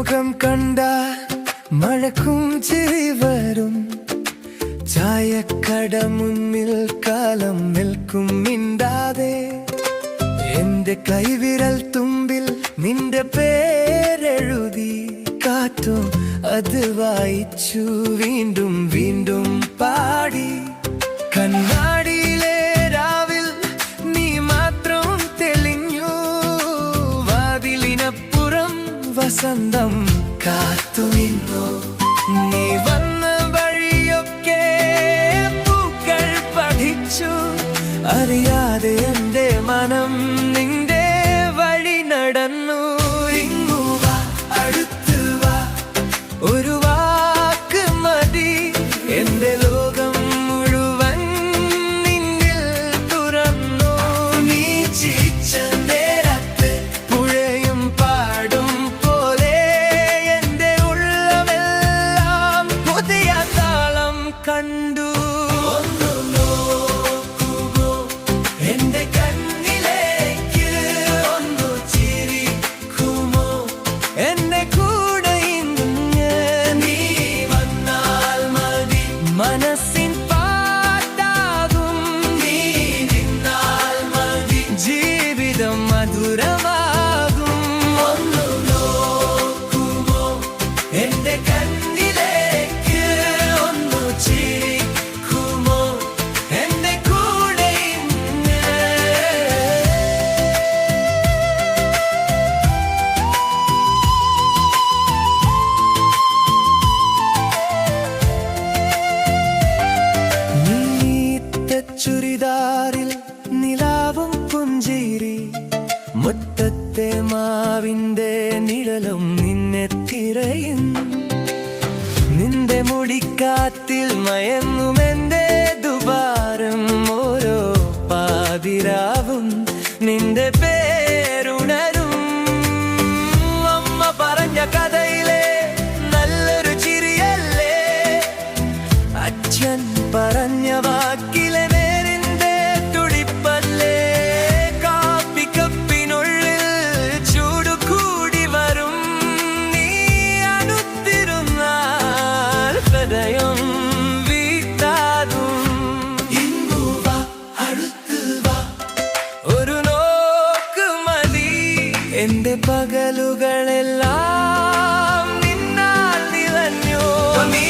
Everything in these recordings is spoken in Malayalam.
മുഖം കണ്ടാൽ മഴക്കും ചിരി വരും. ചായക്കട മുന്നിൽ കാലം നിൽക്കും മിണ്ടാതെ. എന്റെ കൈവിരൽ തുമ്പിൽ നിന്റെ പേരെഴുതി. കാറ്റും അത് വായിച്ചു വീണ്ടും വീണ്ടും പാടി. കണ്ണാടിയിലെ രാവിൽ നീ മാത്രം തെളിഞ്ഞു. വാതിലിനപ്പുറം വസന്തം കാത്തുനിന്നു. നീ വന്ന വഴിയൊക്കെ പൂക്കൾ പഠിച്ചു. അറിയാതെ എന്റെ മനം നിന്റെ വഴി നടന്നു. ഇങ്ങു വാ, അടുത്ത് വാ, ഒരു വാക്ക് മതി. എന്റെ ലോകം മുഴുവൻ നിന്നിൽ തുറന്നു. നീ ചിരിച്ച നേരത്ത് പുഴയും പാടും പോലെ എന്റെ ഉള്ളമെല്ലാം പുതിയ താളം കണ്ടു. എന്റെ കണ്ണിലേക്ക് ഒന്നു ചിരിക്കുമോ? എന്റെ കൂടെ ഇന്ന് നീ വന്നാൽ മതി. മനസ്സിൻ പാട്ടാകും നീ നിന്നാൽ മതി. ജീവിതം മധുരമാകും. ഒന്നു നോക്കുമോ? എന്റെ കണ്ണിലേക്ക് ഒന്നു ചിരിക്കുമോ? എന്റെ കൂടെ ഇന്ന്. നീത്ത ചുരിദാറിൽ നിലാവും പുഞ്ചിരി. മുറ്റത്തെ മാവിന്റെ നിഴലും നിന്നെ തിരയും. നിന്റെ മുടിക്കാത്തിൽ മയങ്ങുമെന്റെ ദുബാരം. ഓരോ പാതിരാവും നിന്റെ പേരുണരും. അമ്മ പറഞ്ഞ കഥയിലെ നല്ലൊരു ചിരിയല്ലേ? അച്ഛൻ പറഞ്ഞ വാക്കിലെ നേരിന്റെ തുടിപ്പല്ലേ? കാപ്പിക്കപ്പിനുള്ളിൽ ചൂട് കൂടി വരും. നീ അടുത്തിരുന്നാൽ ഹൃദയം വീട്ടാതും. ഇങ്ങു വാ, അടുത്ത് വാ, ഒരു നോക്ക് മതി. എന്റെ പകലുകളെല്ലാം നിന്നാൽ നിറഞ്ഞു. നീ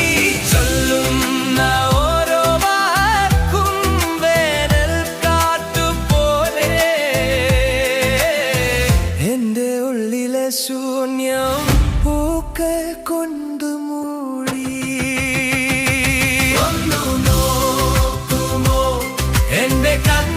ചൊല്ലുന്ന ഓരോ വാക്കും വേനൽ കാറ്റുപോലെ. എന്റെ ഉള്ളിലെ ശൂന്യം പൂക്കൾ കൊണ്ട് മൂടി. ഒന്നു നോക്കുമോ? എന്റെ കണ്ണ്